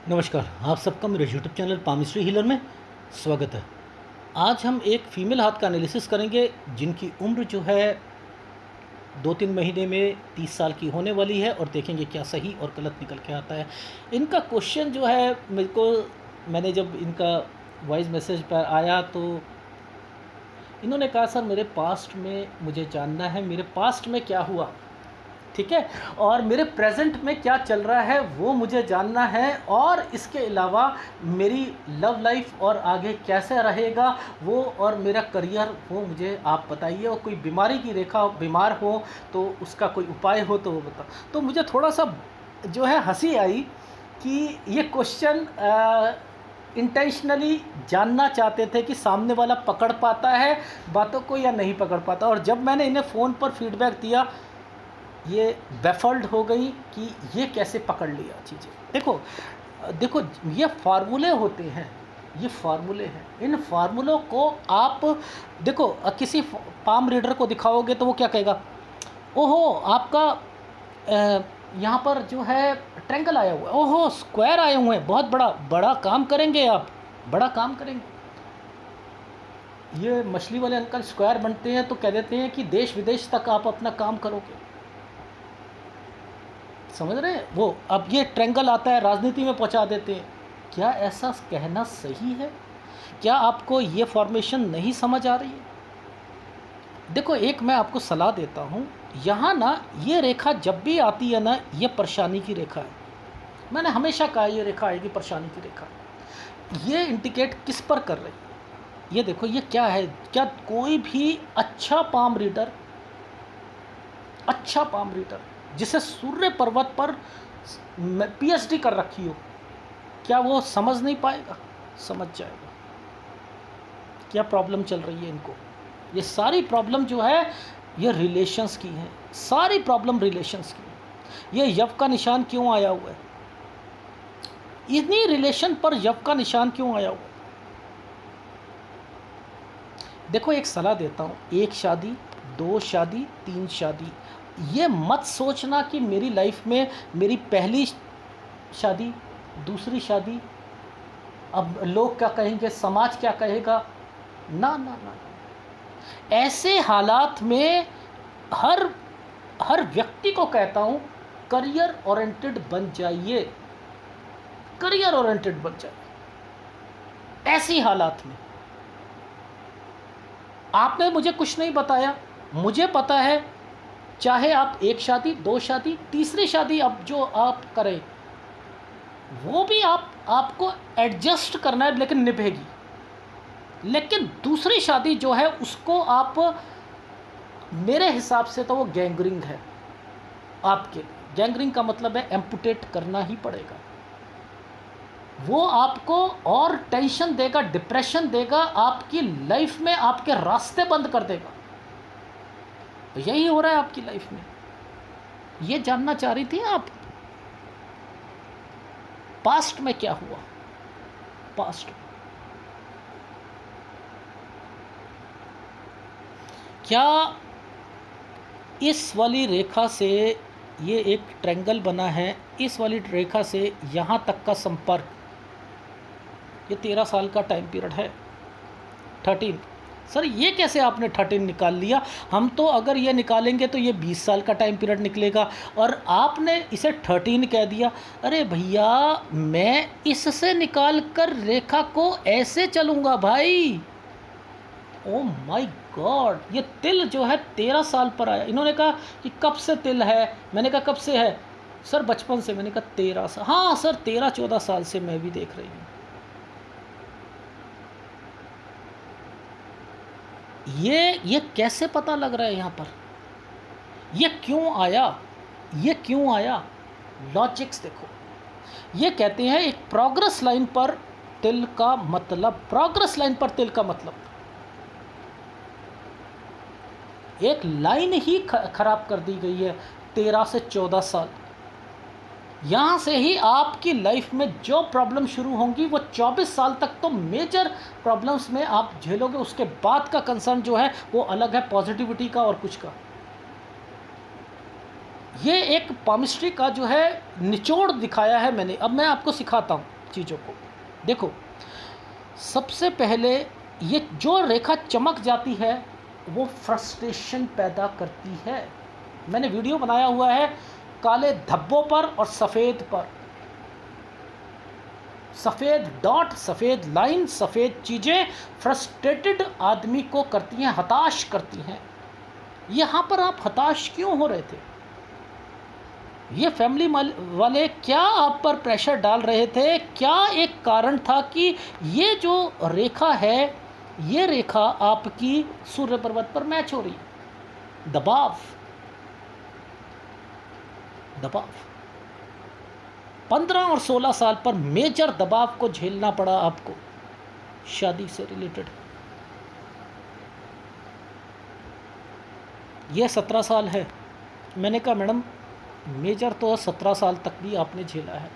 नमस्कार, आप सबका मेरे यूट्यूब चैनल पामिस्ट्री हीलर में स्वागत है। आज हम एक फ़ीमेल हाथ का एनालिसिस करेंगे जिनकी उम्र जो है 2-3 महीने में 30 साल की होने वाली है, और देखेंगे क्या सही और गलत निकल के आता है। इनका क्वेश्चन जो है मैंने जब इनका वॉइस मैसेज पर आया तो इन्होंने कहा, सर मेरे पास्ट में मुझे जानना है, मेरे पास्ट में क्या हुआ, ठीक है, और मेरे प्रेजेंट में क्या चल रहा है वो मुझे जानना है, और इसके अलावा मेरी लव लाइफ और आगे कैसे रहेगा वो, और मेरा करियर वो मुझे आप बताइए, और कोई बीमारी की रेखा बीमार हो तो उसका कोई उपाय हो तो वो बताओ। तो मुझे थोड़ा सा जो है हंसी आई कि ये क्वेश्चन इंटेंशनली जानना चाहते थे कि सामने वाला पकड़ पाता है बातों को या नहीं पकड़ पाता, और जब मैंने इन्हें फ़ोन पर फीडबैक दिया ये बैफल्ड हो गई कि ये कैसे पकड़ लिया चीज़ें। देखो देखो, ये फार्मूले होते हैं, ये फार्मूले हैं। इन फार्मूलों को आप देखो, किसी पाम रीडर को दिखाओगे तो वो क्या कहेगा, ओहो आपका यहाँ पर जो है ट्रायंगल आया हुआ है, ओहो स्क्वायर आए हुए हैं, बहुत बड़ा बड़ा काम करेंगे आप, बड़ा काम करेंगे। ये मछली वाले अंकल स्क्वायर बनते हैं तो कह देते हैं कि देश विदेश तक आप अपना काम करोगे, समझ रहे हैं वो। अब ये ट्रायंगल आता है राजनीति में पहुंचा देते हैं। क्या ऐसा कहना सही है? क्या आपको ये फॉर्मेशन नहीं समझ आ रही है? देखो, एक मैं आपको सलाह देता हूँ, यहाँ ना ये रेखा जब भी आती है ना, ये परेशानी की रेखा है। मैंने हमेशा कहा ये रेखा आएगी परेशानी की रेखा। ये इंडिकेट किस पर कर रही है? ये देखो, ये क्या है? क्या कोई भी अच्छा पाम रीडर जिसे सूर्य पर्वत पर पीएचडी कर रखी हो, क्या वो समझ नहीं पाएगा? समझ जाएगा क्या प्रॉब्लम चल रही है इनको। ये सारी प्रॉब्लम जो है ये रिलेशंस की है, सारी प्रॉब्लम रिलेशंस की है। ये यव का निशान क्यों आया हुआ है? इन्हीं रिलेशन पर यव का निशान क्यों आया हुआ है? देखो, एक सलाह देता हूँ, 1 शादी, 2 शादी, 3 शादी, ये मत सोचना कि मेरी लाइफ में मेरी पहली शादी, दूसरी शादी, अब लोग क्या कहेंगे, समाज क्या कहेगा, ना ना ना। ऐसे हालात में हर व्यक्ति को कहता हूँ, करियर ओरिएंटेड बन जाइए, करियर ओरिएंटेड बन जाइए। ऐसी हालात में आपने मुझे कुछ नहीं बताया, मुझे पता है, चाहे आप 1 शादी, 2 शादी, तीसरी शादी अब जो आप करें वो भी आपको एडजस्ट करना है, लेकिन निभेगी। लेकिन दूसरी शादी जो है उसको आप, मेरे हिसाब से तो वो गैंगरिंग है आपके। गैंगरिंग का मतलब है एम्पुटेट करना ही पड़ेगा। वो आपको और टेंशन देगा, डिप्रेशन देगा, आपकी लाइफ में आपके रास्ते बंद कर देगा। यही हो रहा है आपकी लाइफ में। ये जानना चाह रही थी आप, पास्ट में क्या हुआ? पास्ट क्या इस वाली रेखा से, ये एक ट्रायंगल बना है, इस वाली रेखा से यहाँ तक का संपर्क, ये 13 साल का टाइम पीरियड है। 13, सर ये कैसे आपने 13 निकाल लिया? हम तो अगर ये निकालेंगे तो ये 20 साल का टाइम पीरियड निकलेगा, और आपने इसे 13 कह दिया। अरे भैया, मैं इससे निकाल कर रेखा को ऐसे चलूँगा भाई। ओ माय गॉड, ये तिल जो है 13 साल पर आया। इन्होंने कहा कि कब से तिल है? मैंने कहा कब से है? सर बचपन से। मैंने कहा 13 साल? हाँ सर, 13-14 साल से मैं भी देख रही हूँ। ये कैसे पता लग रहा है यहाँ पर? ये क्यों आया? ये क्यों आया? लॉजिक्स देखो। ये कहते हैं एक प्रोग्रेस लाइन पर तिल का मतलब, प्रोग्रेस लाइन पर तिल का मतलब एक लाइन ही खराब कर दी गई है। 13 से 14 साल, यहाँ से ही आपकी लाइफ में जो प्रॉब्लम शुरू होंगी वो 24 साल तक तो मेजर प्रॉब्लम्स में आप झेलोगे। उसके बाद का कंसर्न जो है वो अलग है, पॉजिटिविटी का और कुछ का। ये एक पामिस्ट्री का जो है निचोड़ दिखाया है मैंने। अब मैं आपको सिखाता हूँ। चीज़ों को। देखो, सबसे पहले ये जो रेखा चमक जाती है वो फ्रस्ट्रेशन पैदा करती है। मैंने वीडियो बनाया हुआ है काले धब्बों पर और सफ़ेद पर, सफ़ेद डॉट, सफ़ेद लाइन, सफ़ेद चीज़ें फ्रस्ट्रेटेड आदमी को करती हैं, हताश करती हैं। यहाँ पर आप हताश क्यों हो रहे थे? ये फैमिली वाले क्या आप पर प्रेशर डाल रहे थे? क्या एक कारण था कि ये जो रेखा है, ये रेखा आपकी सूर्य पर्वत पर मैच हो रही है? दबाव, दबाव 15 और 16 साल पर मेजर दबाव को झेलना पड़ा आपको शादी से रिलेटेड। ये 17 साल है। मैंने कहा मैडम मेजर तो 17 साल तक भी आपने झेला है।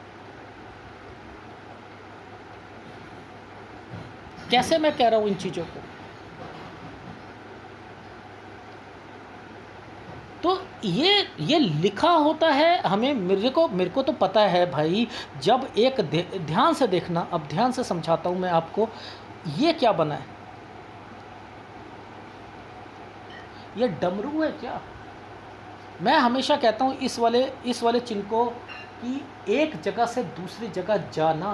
कैसे मैं कह रहा हूं इन चीज़ों को? तो ये लिखा होता है हमें, मेरे को तो पता है भाई। जब एक ध्यान से देखना, अब ध्यान से समझाता हूं मैं आपको। ये क्या बना है? ये डमरू है क्या? मैं हमेशा कहता हूँ इस वाले चिन्ह को कि एक जगह से दूसरी जगह जाना।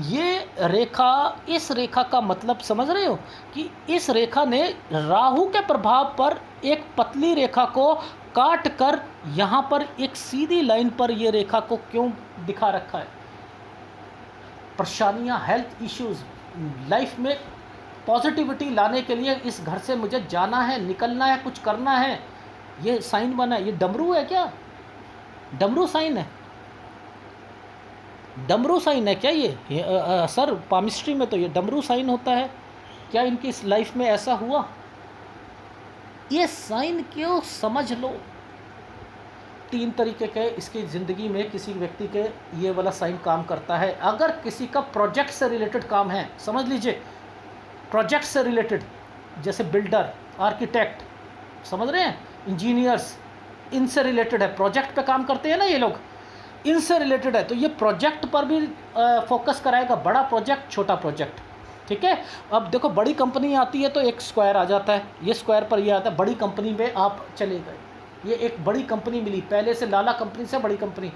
ये रेखा, इस रेखा का मतलब समझ रहे हो कि इस रेखा ने राहु के प्रभाव पर एक पतली रेखा को काट कर यहाँ पर एक सीधी लाइन पर ये रेखा को क्यों दिखा रखा है? परेशानियाँ, हेल्थ इश्यूज, लाइफ में पॉजिटिविटी लाने के लिए इस घर से मुझे जाना है, निकलना है, कुछ करना है। ये साइन बना है। ये डमरू है क्या? डमरू साइन है? डमरू साइन है क्या ये? सर पामिस्ट्री में तो ये डमरू साइन होता है। क्या इनकी इस लाइफ में ऐसा हुआ? ये साइन क्यों समझ लो। 3 तरीके के इसकी ज़िंदगी में किसी व्यक्ति के ये वाला साइन काम करता है। अगर किसी का प्रोजेक्ट से रिलेटेड काम है, समझ लीजिए प्रोजेक्ट से रिलेटेड, जैसे बिल्डर, आर्किटेक्ट, समझ रहे हैं, इंजीनियर्स, इनसे रिलेटेड है, प्रोजेक्ट पे काम करते हैं ना ये लोग, इनसे रिलेटेड है, तो ये प्रोजेक्ट पर भी फोकस कराएगा। बड़ा प्रोजेक्ट, छोटा प्रोजेक्ट, ठीक है। अब देखो बड़ी कंपनी आती है तो एक स्क्वायर आ जाता है, ये स्क्वायर पर ये आता है। बड़ी कंपनी में आप चले गए, ये एक बड़ी कंपनी मिली, पहले से लाला कंपनी से बड़ी कंपनी,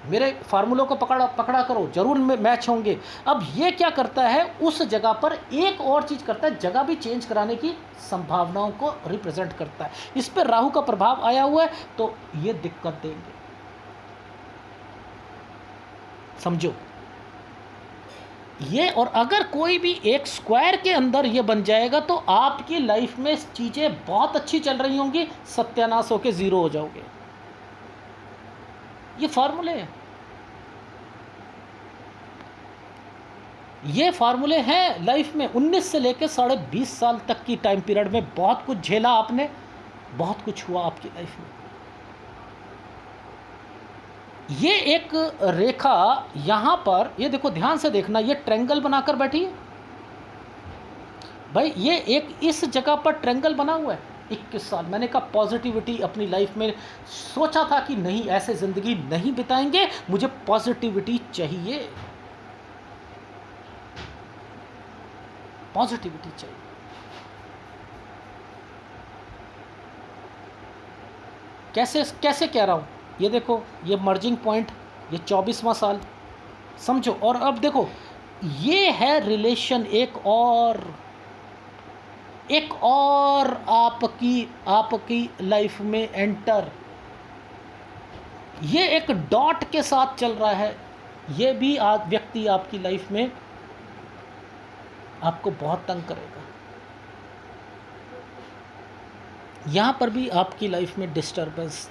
मेरे फार्मूलों को पकड़ा करो, जरूर मैच होंगे। अब ये क्या करता है, उस जगह पर एक और चीज़ करता है, जगह भी चेंज कराने की संभावनाओं को रिप्रेजेंट करता है। इस पर राहु का प्रभाव आया हुआ है तो ये दिक्कत देंगे, समझो ये। और अगर कोई भी एक स्क्वायर के अंदर ये बन जाएगा तो आपकी लाइफ में चीज़ें बहुत अच्छी चल रही होंगी, सत्यानाश होकर ज़ीरो हो जाओगे। ये फार्मूले हैं, ये फार्मूले हैं लाइफ में। 19 से लेकर 20.5 साल तक की टाइम पीरियड में बहुत कुछ झेला आपने, बहुत कुछ हुआ आपकी लाइफ में। ये एक रेखा यहाँ पर, ये देखो ध्यान से देखना, ये ट्रायंगल बनाकर बैठी है भाई। ये एक इस जगह पर ट्रायंगल बना हुआ है। 21 साल मैंने कहा पॉजिटिविटी अपनी लाइफ में, सोचा था कि नहीं ऐसे ज़िंदगी नहीं बिताएंगे, मुझे पॉजिटिविटी चाहिए, पॉजिटिविटी चाहिए। कैसे कैसे कह रहा हूँ, ये देखो ये मर्जिंग पॉइंट, ये 24वां साल, समझो। और अब देखो ये है रिलेशन, एक और आपकी लाइफ में एंटर। ये एक डॉट के साथ चल रहा है। ये भी व्यक्ति आपकी लाइफ में आपको बहुत तंग करेगा। यहाँ पर भी आपकी लाइफ में डिस्टर्बेंस।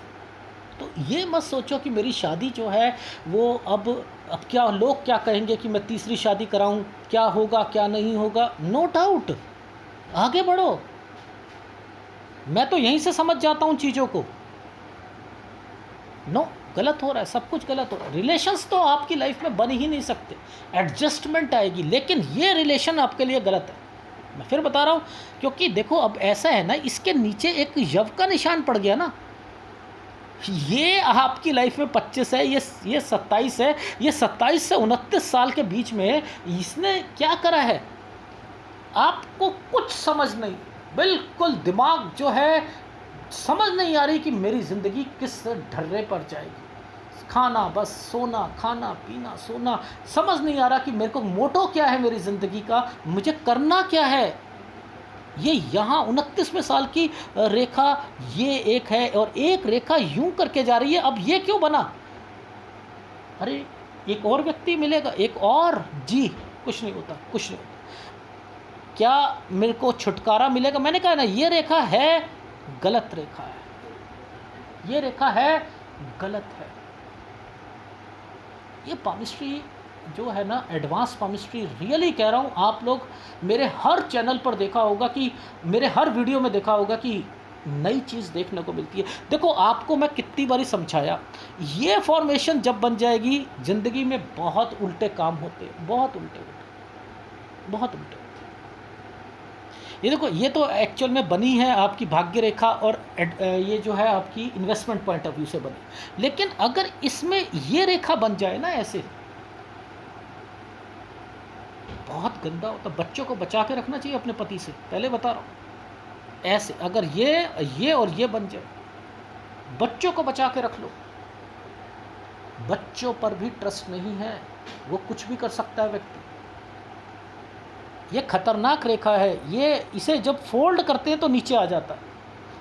तो ये मत सोचो कि मेरी शादी जो है वो अब क्या लोग क्या कहेंगे कि मैं तीसरी शादी कराऊं, क्या होगा क्या नहीं होगा। नो डाउट, आगे बढ़ो। मैं तो यहीं से समझ जाता हूँ चीज़ों को। नो, गलत हो रहा है, सब कुछ गलत हो रहा है। रिलेशंस तो आपकी लाइफ में बन ही नहीं सकते, एडजस्टमेंट आएगी, लेकिन ये रिलेशन आपके लिए गलत है। मैं फिर बता रहा हूँ, क्योंकि देखो अब ऐसा है ना, इसके नीचे एक यव का निशान पड़ गया ना, ये आपकी लाइफ में 25 है, ये 27 है, ये 27 से 29 साल के बीच में इसने क्या करा है, आपको कुछ समझ नहीं, बिल्कुल दिमाग जो है समझ नहीं आ रही कि मेरी ज़िंदगी किस ढर्रे पर जाएगी। खाना बस सोना, खाना पीना सोना, समझ नहीं आ रहा कि मेरे को मोटो क्या है मेरी ज़िंदगी का, मुझे करना क्या है। ये यहाँ 29वें साल की रेखा ये एक है, और एक रेखा यूं करके जा रही है। अब ये क्यों बना, अरे एक और व्यक्ति मिलेगा, एक और, जी कुछ नहीं होता, कुछ नहीं होता, क्या मेरे को छुटकारा मिलेगा। मैंने कहा ना, ये रेखा है गलत रेखा है, ये रेखा है गलत है। ये पामिस्ट्री जो है ना, एडवांस पामिस्ट्री, रियली कह रहा हूँ, आप लोग मेरे हर चैनल पर देखा होगा कि मेरे हर वीडियो में देखा होगा कि नई चीज़ देखने को मिलती है। देखो आपको मैं कितनी बारी समझाया, ये फॉर्मेशन जब बन जाएगी ज़िंदगी में बहुत उल्टे काम होते हैं, बहुत उल्टे उल्टे, बहुत उल्टे। ये देखो, ये तो एक्चुअल में बनी है आपकी भाग्य रेखा, और ये जो है आपकी इन्वेस्टमेंट पॉइंट ऑफ व्यू से बनी। लेकिन अगर इसमें ये रेखा बन जाए ना ऐसे, बहुत गंदा होता। बच्चों को बचा के रखना चाहिए अपने पति से, पहले बता रहा हूँ। ऐसे अगर ये और ये बन जाए, बच्चों को बचा के रख लो। बच्चों पर भी ट्रस्ट नहीं है, वो कुछ भी कर सकता है व्यक्ति। ये खतरनाक रेखा है, ये इसे जब फोल्ड करते हैं तो नीचे आ जाता है,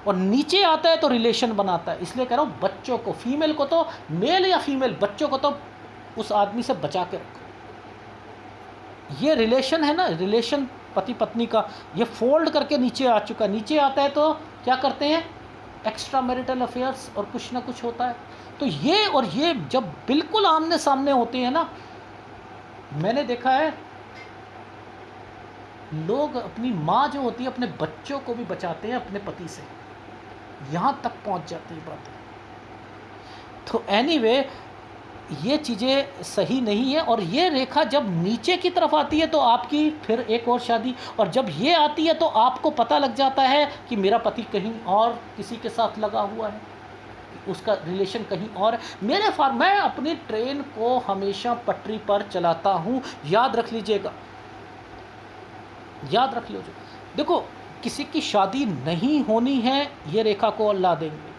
और नीचे आता है तो रिलेशन बनाता है। इसलिए कह रहा हूँ, बच्चों को, फीमेल को तो, मेल या फीमेल, बच्चों को तो उस आदमी से बचा के रखो। ये रिलेशन है ना, रिलेशन पति पत्नी का, ये फोल्ड करके नीचे आ चुका है। नीचे आता है तो क्या करते हैं, एक्स्ट्रा मैरिटल अफेयर्स और कुछ ना कुछ होता है। तो ये और ये जब बिल्कुल आमने सामने होते हैं ना, मैंने देखा है लोग अपनी माँ जो होती है अपने बच्चों को भी बचाते हैं अपने पति से, यहाँ तक पहुँच जाती है बात। तो एनीवे, ये चीज़ें सही नहीं है। और ये रेखा जब नीचे की तरफ आती है तो आपकी फिर एक और शादी, और जब ये आती है तो आपको पता लग जाता है कि मेरा पति कहीं और किसी के साथ लगा हुआ है, उसका रिलेशन कहीं और है। मैं अपनी ट्रेन को हमेशा पटरी पर चलाता हूँ, याद रख लीजिएगा, याद रख लीजिए। देखो, किसी की शादी नहीं होनी है, ये रेखा को ला देंगे,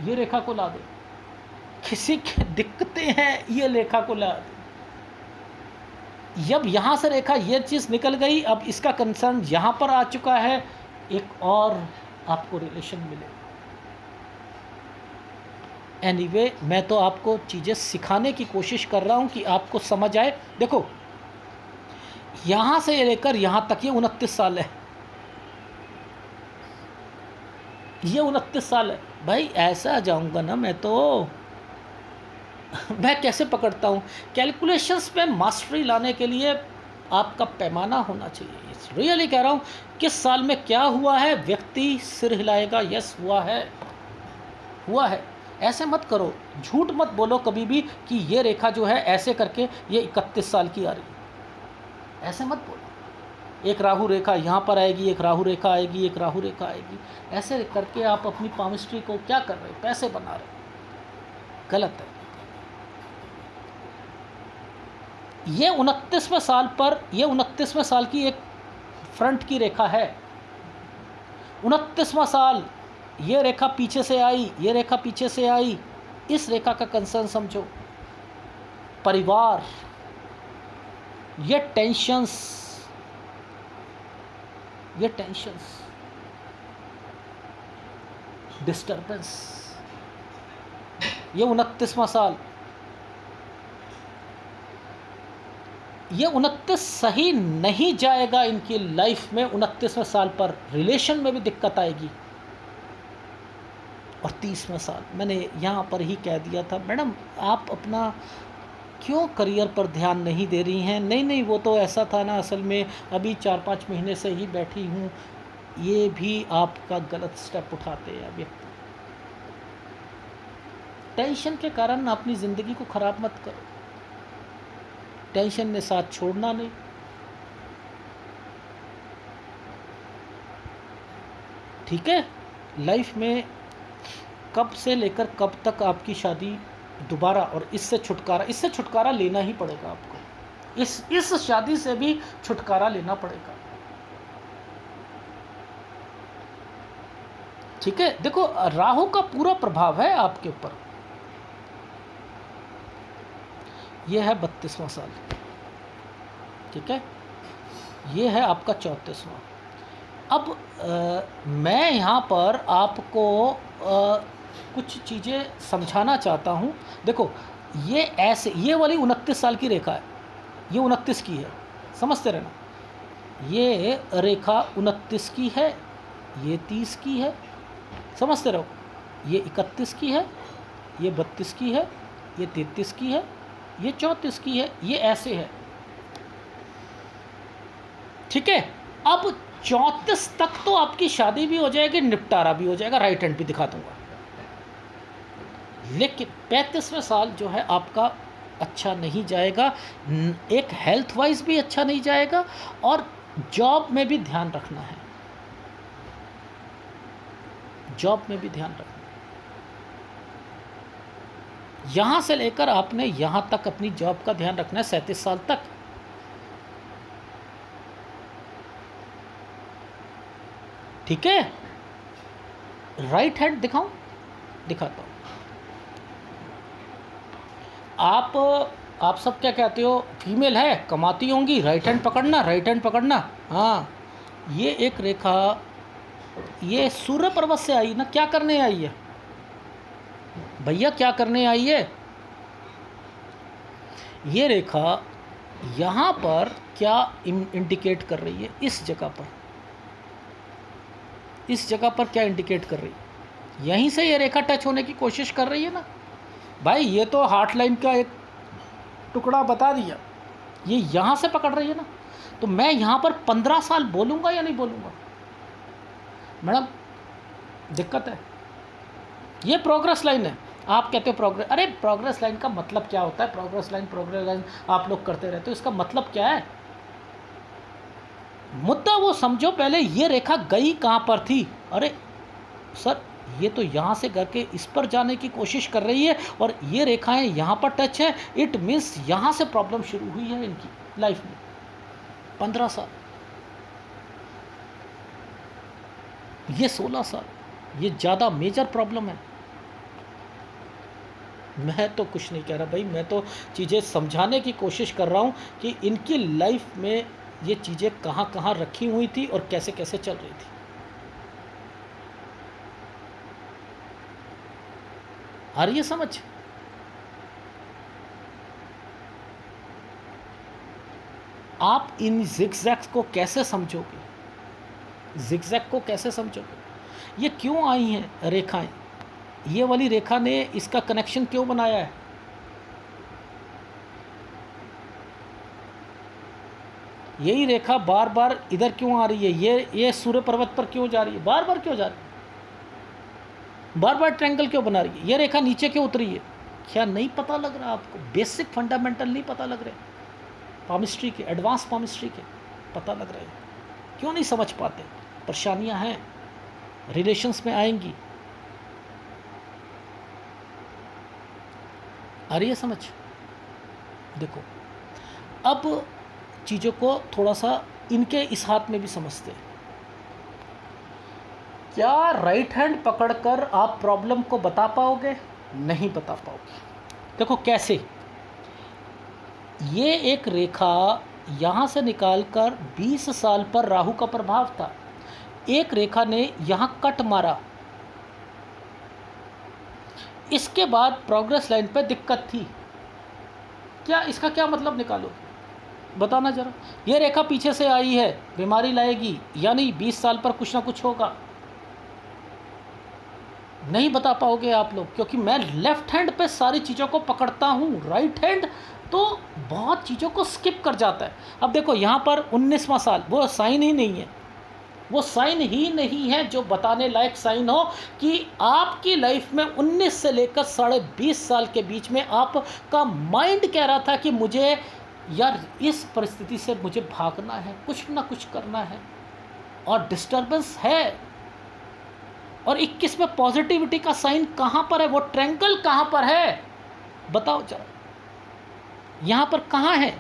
ये रेखा को ला देंगे। किसी की दिक्कतें हैं, ये रेखा को ला देंगे। जब यहाँ से रेखा ये चीज़ निकल गई, अब इसका कंसर्न यहाँ पर आ चुका है, एक और आपको रिलेशन मिलेगा। एनीवे, मैं तो आपको चीज़ें सिखाने की कोशिश कर रहा हूँ कि आपको समझ आए। देखो, यहाँ से लेकर यहाँ तक ये 29 साल है, ये 29 साल है भाई। ऐसा जाऊँगा ना मैं तो मैं कैसे पकड़ता हूँ। कैलकुलेशंस में मास्टरी लाने के लिए आपका पैमाना होना चाहिए। इस रियली कह रहा हूँ, किस साल में क्या हुआ है, व्यक्ति सिर हिलाएगा, यस हुआ है, हुआ है। ऐसे मत करो, झूठ मत बोलो कभी भी कि ये रेखा जो है ऐसे करके ये 31 साल की आ रही है, ऐसे मत बोलो। एक राहु रेखा यहाँ पर आएगी, एक राहु रेखा आएगी, एक राहु रेखा आएगी, ऐसे करके आप अपनी पामिस्ट्री को क्या कर रहे हो, पैसे बना रहे हो, गलत है। ये 29वें साल पर, ये 29वें साल की एक फ्रंट की रेखा है। 29वां साल, ये रेखा पीछे से आई, ये रेखा पीछे से आई। इस रेखा का कंसर्न समझो, परिवार, ये टेंशन्स, ये टेंशन्स, डिस्टर्बेंस। ये 29वां साल, ये 29 सही नहीं जाएगा इनकी लाइफ में। 29वें साल पर रिलेशन में भी दिक्कत आएगी। और 30वें साल, मैंने यहाँ पर ही कह दिया था, मैडम आप अपना क्यों करियर पर ध्यान नहीं दे रही हैं। नहीं नहीं, वो तो ऐसा था ना, असल में अभी 4-5 महीने से ही बैठी हूँ। ये भी आपका गलत स्टेप उठाते हैं व्यक्ति। टेंशन के कारण अपनी ज़िंदगी को ख़राब मत करो। टेंशन ने साथ छोड़ना नहीं। ठीक है, लाइफ में कब से लेकर कब तक आपकी शादी दोबारा, और इससे छुटकारा लेना ही पड़ेगा आपको। इस शादी से भी छुटकारा लेना पड़ेगा। ठीक है, देखो राहु का पूरा प्रभाव है आपके ऊपर। यह है 32वां साल, ठीक है, ये है आपका 34वां। अब मैं यहाँ पर आपको कुछ चीज़ें समझाना चाहता हूँ। देखो ये ऐसे, ये वाली 29 साल की रेखा है, ये 29 की है, समझते रहना। ये रेखा 29 की है, ये 30 की है, समझते रहो। ये 31 की है, ये 32 की है, ये 33 की है, ये 34 की है, ये ऐसे है, ठीक है। अब 34 तक तो आपकी शादी भी हो जाएगी, निपटारा भी हो जाएगा, राइट हैंड भी दिखा दूंगा। लेकिन 35वें साल जो है आपका अच्छा नहीं जाएगा, एक हेल्थ वाइज भी अच्छा नहीं जाएगा, और जॉब में भी ध्यान रखना है, जॉब में भी ध्यान रखना है। यहाँ से लेकर आपने यहाँ तक अपनी जॉब का ध्यान रखना है 37 साल तक। ठीक है, राइट हैंड दिखाऊं, दिखाता हूँ। आप सब क्या कहते हो, फीमेल है, कमाती होंगी, राइट हैंड पकड़ना, राइट हैंड पकड़ना। हाँ, ये एक रेखा, ये सूर्य पर्वत से आई ना, क्या करने आई है भैया, क्या करने आई है? ये रेखा यहाँ पर क्या इंडिकेट कर रही है? इस जगह पर, इस जगह पर क्या इंडिकेट कर रही है? यहीं से ये रेखा टच होने की कोशिश कर रही है ना भाई। ये तो हार्ट लाइन का एक टुकड़ा बता दिया, ये यहाँ से पकड़ रही है ना। तो मैं यहाँ पर 15 साल बोलूँगा या नहीं बोलूँगा? मैडम दिक्कत है, ये प्रोग्रेस लाइन है। आप कहते हो प्रोग्रेस, अरे प्रोग्रेस लाइन का मतलब क्या होता है? प्रोग्रेस लाइन आप लोग करते रहते हो, इसका मतलब क्या है? मुद्दा वो समझो पहले, ये रेखा गई कहाँ पर थी? अरे सर, ये तो यहाँ से करके इस पर जाने की कोशिश कर रही है, और ये रेखाएं यहाँ पर टच है। इट मीन्स यहाँ से प्रॉब्लम शुरू हुई है इनकी लाइफ में। 15 साल, ये 16 साल, ये ज़्यादा मेजर प्रॉब्लम है। मैं तो कुछ नहीं कह रहा भाई, मैं तो चीज़ें समझाने की कोशिश कर रहा हूँ कि इनकी लाइफ में ये चीज़ें कहाँ कहाँ रखी हुई थी और कैसे कैसे चल रही थी। आ रही है समझ? आप इन जिगजैग्स को कैसे समझोगे? जिगजैग को कैसे समझोगे? ये क्यों आई हैं रेखाएं? ये वाली रेखा ने इसका कनेक्शन क्यों बनाया है? यही रेखा बार बार इधर क्यों आ रही है? ये सूर्य पर्वत पर क्यों जा रही है? बार बार क्यों जा रही है? बार बार ट्रायंगल क्यों बना रही है? ये रेखा नीचे क्यों उतरी है? क्या नहीं पता लग रहा आपको? बेसिक फंडामेंटल नहीं पता लग रहे? पामिस्ट्री के, एडवांस पामिस्ट्री के पता लग रहे हैं? क्यों नहीं समझ पाते? परेशानियां हैं, रिलेशंस में आएंगी। आ रही है समझ? देखो, अब चीज़ों को थोड़ा सा इनके इस हाथ में भी समझते हैं। क्या राइट हैंड पकड़कर आप प्रॉब्लम को बता पाओगे? नहीं बता पाओगे। देखो कैसे, ये एक रेखा यहाँ से निकालकर 20 साल पर राहु का प्रभाव था। एक रेखा ने यहाँ कट मारा, इसके बाद प्रोग्रेस लाइन पे दिक्कत थी। क्या इसका क्या मतलब निकालो, बताना जरा। ये रेखा पीछे से आई है, बीमारी लाएगी, यानी 20 साल पर कुछ ना कुछ होगा। नहीं बता पाओगे आप लोग, क्योंकि मैं लेफ्ट हैंड पे सारी चीज़ों को पकड़ता हूँ, राइट हैंड तो बहुत चीज़ों को स्किप कर जाता है। अब देखो यहाँ पर 19वां साल, वो साइन ही नहीं है, वो साइन ही नहीं है जो बताने लायक साइन हो कि आपकी लाइफ में 19 से लेकर 20.5 साल के बीच में आपका माइंड कह रहा था कि मुझे यार इस परिस्थिति से मुझे भागना है, कुछ ना कुछ करना है, और डिस्टर्बेंस है। और 21 में पॉजिटिविटी का साइन कहाँ पर है, वो ट्रायंगल कहाँ पर है बताओ जरा, यहाँ पर कहाँ है।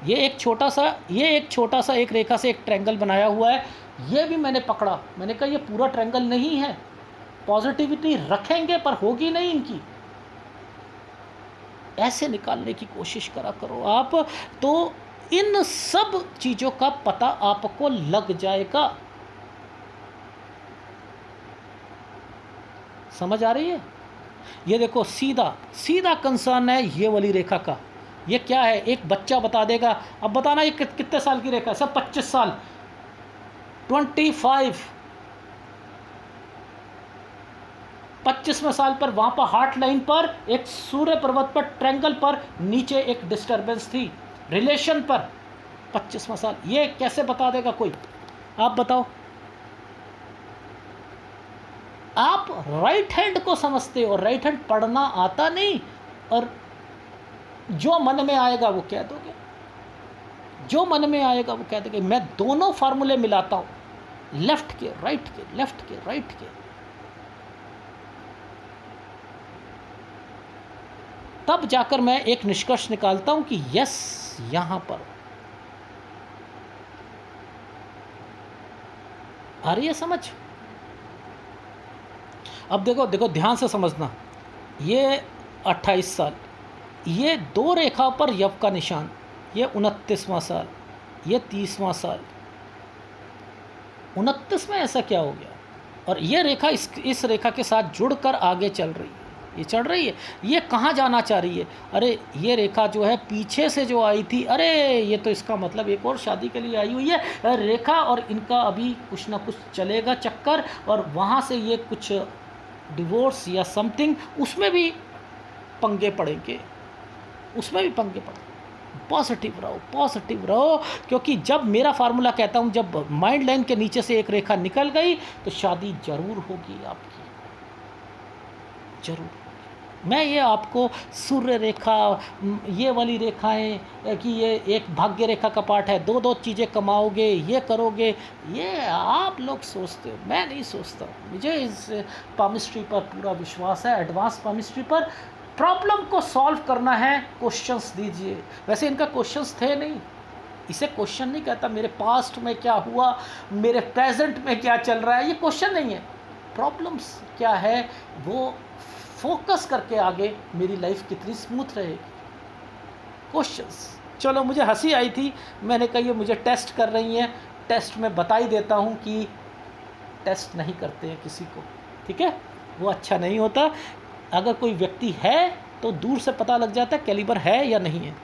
ये एक छोटा सा एक रेखा से एक ट्रायंगल बनाया हुआ है, ये भी मैंने पकड़ा, मैंने कहा ये पूरा ट्रायंगल नहीं है, पॉजिटिविटी रखेंगे पर होगी नहीं इनकी। ऐसे निकालने की कोशिश करा करो आप, तो इन सब चीज़ों का पता आपको लग जाएगा। समझ आ रही है? ये देखो सीधा सीधा कंसर्न है ये वाली रेखा का। ये क्या है, एक बच्चा बता देगा। अब बताना ये कितने साल की रेखा है, सब 25 साल, 25 25वें साल पर वहाँ पर हार्ट लाइन पर एक सूर्य पर्वत पर ट्रायंगल पर नीचे एक डिस्टर्बेंस थी रिलेशन पर, 25वां साल। ये कैसे बता देगा कोई, आप बताओ। आप राइट हैंड को समझते हो, राइट हैंड पढ़ना आता नहीं, और जो मन में आएगा वो कह दोगे, जो मन में आएगा वो कह दोगे। मैं दोनों फार्मूले मिलाता हूँ, लेफ्ट के राइट के, लेफ्ट के राइट के, तब जाकर मैं एक निष्कर्ष निकालता हूं कि यस यहां पर आ रही है समझ। अब देखो देखो ध्यान से समझना, ये 28 साल, ये दो रेखा पर यव का निशान, ये 29वां साल, ये 30वां साल। 29 में ऐसा क्या हो गया, और ये रेखा इस रेखा के साथ जुड़कर आगे चल रही है, ये चढ़ रही है। ये कहाँ जाना चाह रही है, अरे ये रेखा जो है पीछे से जो आई थी, अरे ये तो इसका मतलब एक और शादी के लिए आई हुई है रेखा, और इनका अभी कुछ ना कुछ चलेगा चक्कर, और वहाँ से ये कुछ डिवोर्स या समथिंग, उसमें भी पंगे पड़ेंगे, उसमें भी पंगे पड़ेंगे। पॉजिटिव रहो, पॉजिटिव रहो, क्योंकि जब मेरा फार्मूला कहता हूँ, जब माइंड लाइन के नीचे से एक रेखा निकल गई तो शादी जरूर होगी आपकी, जरूर। मैं ये आपको सूर्य रेखा, ये वाली रेखाएं कि ये एक भाग्य रेखा का पार्ट है, दो दो चीज़ें कमाओगे, ये करोगे, ये आप लोग सोचते हो, मैं नहीं सोचता। मुझे इस पामिस्ट्री पर पूरा विश्वास है, एडवांस पामिस्ट्री पर। प्रॉब्लम को सॉल्व करना है, क्वेश्चंस दीजिए। वैसे इनका क्वेश्चंस थे नहीं, इसे क्वेश्चन नहीं कहता, मेरे पास्ट में क्या हुआ, मेरे प्रेजेंट में क्या चल रहा है, ये क्वेश्चन नहीं है। प्रॉब्लम्स क्या है वो फोकस करके आगे मेरी लाइफ कितनी स्मूथ रहेगी, क्वेश्चंस। चलो मुझे हंसी आई थी, मैंने कहा ये मुझे टेस्ट कर रही हैं, टेस्ट में बता ही देता हूँ कि टेस्ट नहीं करते हैं किसी को, ठीक है, वो अच्छा नहीं होता। अगर कोई व्यक्ति है तो दूर से पता लग जाता है कैलिबर है या नहीं है,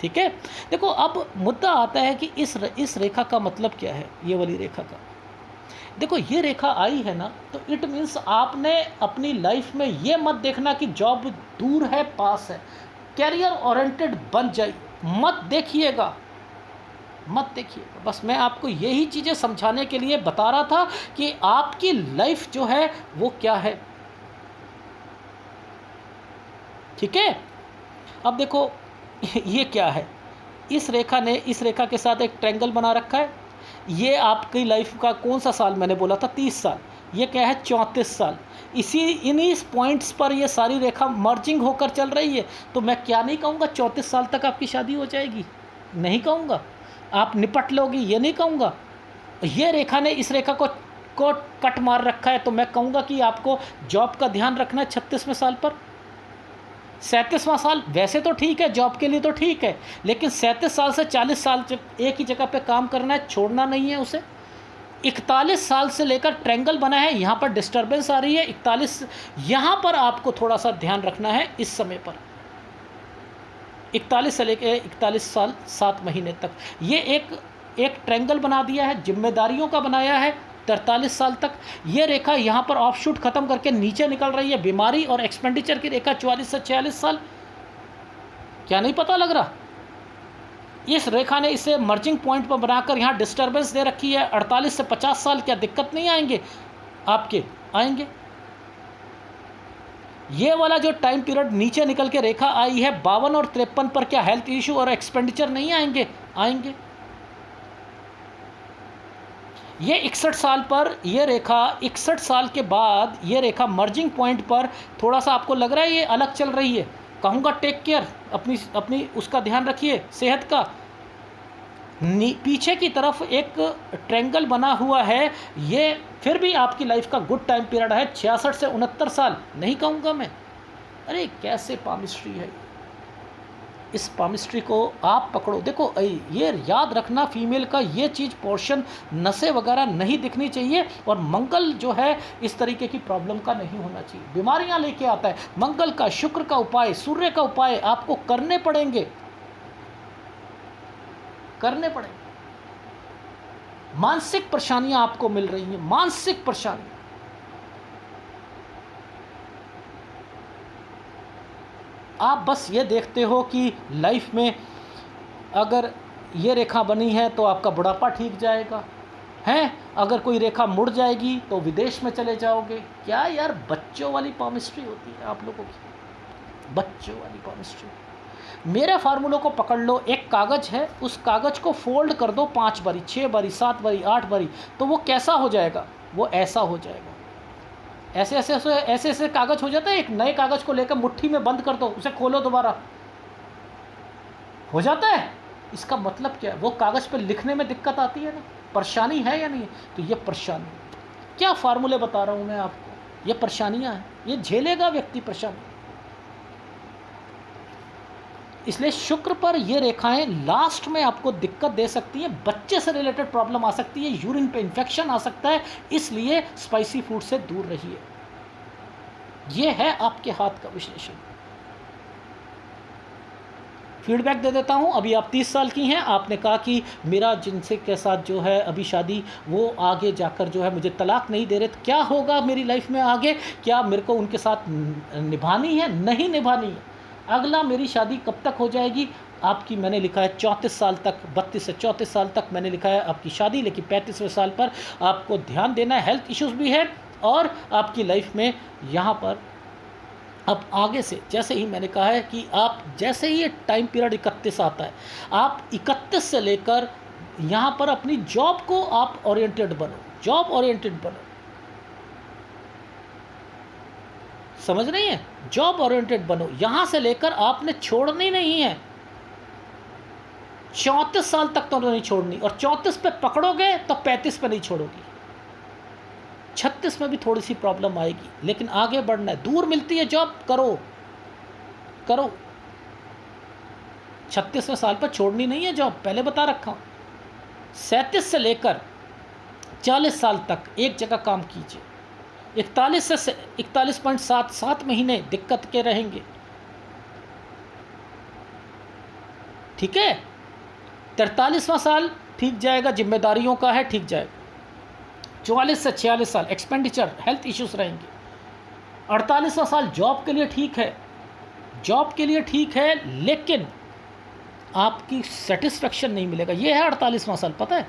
ठीक है। देखो अब मुद्दा आता है कि इस रेखा का मतलब क्या है, ये वाली रेखा का। देखो ये रेखा आई है ना, तो इट मीन्स आपने अपनी लाइफ में ये मत देखना कि जॉब दूर है पास है, कैरियर ओरिएंटेड बन जाइए, मत देखिएगा, मत देखिएगा। बस मैं आपको यही चीज़ें समझाने के लिए बता रहा था कि आपकी लाइफ जो है वो क्या है, ठीक है। अब देखो ये क्या है, इस रेखा ने इस रेखा के साथ एक ट्रायंगल बना रखा है। ये आपकी लाइफ का कौन सा साल मैंने बोला था, 30 साल, ये क्या है 34 साल। इन्हीं पॉइंट्स पर ये सारी रेखा मर्जिंग होकर चल रही है। तो मैं क्या नहीं कहूँगा 34 साल तक आपकी शादी हो जाएगी, नहीं कहूँगा, आप निपट लोगी, ये नहीं कहूँगा। ये रेखा ने इस रेखा को कट मार रखा है, तो मैं कहूँगा कि आपको जॉब का ध्यान रखना है 36वें साल पर। 37वां साल वैसे तो ठीक है, जॉब के लिए तो ठीक है, लेकिन 37 साल से 40 साल एक ही जगह पे काम करना है, छोड़ना नहीं है उसे। 41 साल से लेकर ट्रायंगल बना है, यहाँ पर डिस्टर्बेंस आ रही है 41, यहाँ पर आपको थोड़ा सा ध्यान रखना है इस समय पर। 41 से लेकर 41 साल 7 महीने तक ये एक ट्रायंगल बना दिया है, जिम्मेदारियों का बनाया है 43 साल तक। ये रेखा यहाँ पर ऑफशूट खत्म करके नीचे निकल रही है, बीमारी और एक्सपेंडिचर की रेखा 44 से 46 साल। क्या नहीं पता लग रहा, इस रेखा ने इसे मर्जिंग पॉइंट पर बनाकर यहाँ डिस्टर्बेंस दे रखी है। 48 से 50 साल क्या दिक्कत नहीं आएंगे आपके, आएंगे। ये वाला जो टाइम पीरियड नीचे निकल के रेखा आई है 52 और 53 पर क्या हेल्थ इशू और एक्सपेंडिचर नहीं आएंगे, आएंगे। ये 61 साल पर ये रेखा, 61 साल के बाद ये रेखा मर्जिंग पॉइंट पर थोड़ा सा आपको लग रहा है ये अलग चल रही है। कहूँगा टेक केयर, अपनी अपनी उसका ध्यान रखिए सेहत का। पीछे की तरफ एक ट्रेंगल बना हुआ है, ये फिर भी आपकी लाइफ का गुड टाइम पीरियड है। 66 से 69 साल नहीं कहूँगा मैं। अरे कैसे पामिस्ट्री है, इस पामिस्ट्री को आप पकड़ो। देखो ये याद रखना, फीमेल का ये चीज़ पोर्शन नसें वगैरह नहीं दिखनी चाहिए, और मंगल जो है इस तरीके की प्रॉब्लम का नहीं होना चाहिए, बीमारियां लेके आता है। मंगल का, शुक्र का उपाय, सूर्य का उपाय आपको करने पड़ेंगे, करने पड़ेंगे। मानसिक परेशानियां आपको मिल रही हैं, मानसिक परेशानी। आप बस ये देखते हो कि लाइफ में अगर ये रेखा बनी है तो आपका बुढ़ापा ठीक जाएगा, हैं अगर कोई रेखा मुड़ जाएगी तो विदेश में चले जाओगे। क्या यार बच्चों वाली पामिस्ट्री होती है आप लोगों की, बच्चों वाली पामिस्ट्री। मेरे फार्मूलों को पकड़ लो, एक कागज़ है, उस कागज़ को फोल्ड कर दो 5 बारी, 6 बारी, 7 बारी, 8 बारी, तो वो कैसा हो जाएगा, वो ऐसा हो जाएगा। ऐसे ऐसे ऐसे ऐसे ऐसे कागज़ हो जाता है। एक नए कागज़ को लेकर मुट्ठी में बंद कर दो, उसे खोलो दोबारा, हो जाता है। इसका मतलब क्या है, वो कागज़ पे लिखने में दिक्कत आती है ना, परेशानी है या नहीं, तो ये परेशानी। क्या फार्मूले बता रहा हूँ मैं आपको, ये परेशानियाँ हैं, ये झेलेगा व्यक्ति परेशानी। इसलिए शुक्र पर ये रेखाएं लास्ट में आपको दिक्कत दे सकती हैं, बच्चे से रिलेटेड प्रॉब्लम आ सकती है, यूरिन पे इन्फेक्शन आ सकता है, इसलिए स्पाइसी फूड से दूर रहिए। ये है आपके हाथ का विश्लेषण। फीडबैक दे देता हूँ। अभी आप 30 साल की हैं, आपने कहा कि मेरा जिनसे के साथ जो है अभी शादी, वो आगे जाकर जो है मुझे तलाक नहीं दे रहे, तो क्या होगा मेरी लाइफ में आगे, क्या मेरे को उनके साथ निभानी है, नहीं निभानी है, अगला मेरी शादी कब तक हो जाएगी। आपकी मैंने लिखा है 34 साल तक, 32 से 34 साल तक मैंने लिखा है आपकी शादी, लेकिन 35वें साल पर आपको ध्यान देना है, हेल्थ इश्यूज़ भी है, और आपकी लाइफ में यहाँ पर अब आगे से, जैसे ही मैंने कहा है कि आप जैसे ही ये टाइम पीरियड 31 आता है, आप 31 से लेकर यहाँ पर अपनी जॉब को आप ओरिएंटेड बनो, जॉब ओरिएंटेड बनो, समझ रही हैं, जॉब ओरिएंटेड बनो। यहाँ से लेकर आपने छोड़नी नहीं है, 34 साल तक तो नहीं छोड़नी, और 34 पे पकड़ोगे तो 35 पे नहीं छोड़ोगी, 36 में भी थोड़ी सी प्रॉब्लम आएगी, लेकिन आगे बढ़ना है। दूर मिलती है जॉब, करो करो। 36वें साल पर छोड़नी नहीं है जॉब, पहले बता रखा हूँ। 37 से लेकर 40 साल तक एक जगह काम कीजिए। 41 से 41.7 महीने दिक्कत के रहेंगे, ठीक है। 43वां साल ठीक जाएगा, जिम्मेदारियों का है, ठीक जाएगा। 44 से 46 साल एक्सपेंडिचर, हेल्थ इश्यूज रहेंगे। 48वां साल जॉब के लिए ठीक है, जॉब के लिए ठीक है, लेकिन आपकी सेटिस्फेक्शन नहीं मिलेगा। ये है 48वां साल, पता है।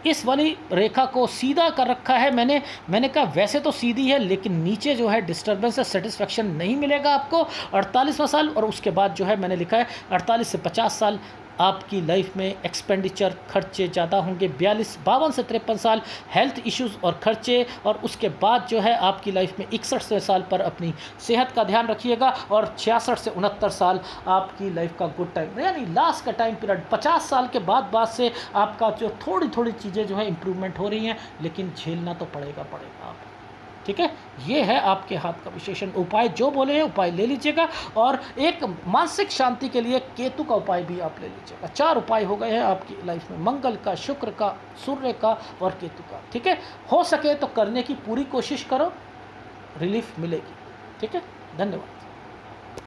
इस वाली रेखा को सीधा कर रखा है मैंने कहा वैसे तो सीधी है, लेकिन नीचे जो है डिस्टर्बेंस है, सेटिस्फेक्शन नहीं मिलेगा आपको 48वां साल। और उसके बाद जो है मैंने लिखा है 48 से 50 साल आपकी लाइफ में एक्सपेंडिचर, खर्चे ज़्यादा होंगे। 52 से 53 साल हेल्थ इश्यूज़ और खर्चे, और उसके बाद जो है आपकी लाइफ में 61वें साल पर अपनी सेहत का ध्यान रखिएगा। और 66 से 69 साल आपकी लाइफ का गुड टाइम, यानी लास्ट का टाइम पीरियड। 50 साल के बाद से आपका जो थोड़ी थोड़ी चीज़ें जो है इम्प्रूवमेंट हो रही हैं, लेकिन झेलना तो पड़ेगा आप, ठीक है। ये है आपके हाथ का विशेषण। उपाय जो बोले हैं उपाय ले लीजिएगा, और एक मानसिक शांति के लिए केतु का उपाय भी आप ले लीजिएगा। 4 उपाय हो गए हैं आपकी लाइफ में, मंगल का, शुक्र का, सूर्य का और केतु का, ठीक है। हो सके तो करने की पूरी कोशिश करो, रिलीफ मिलेगी, ठीक है। धन्यवाद।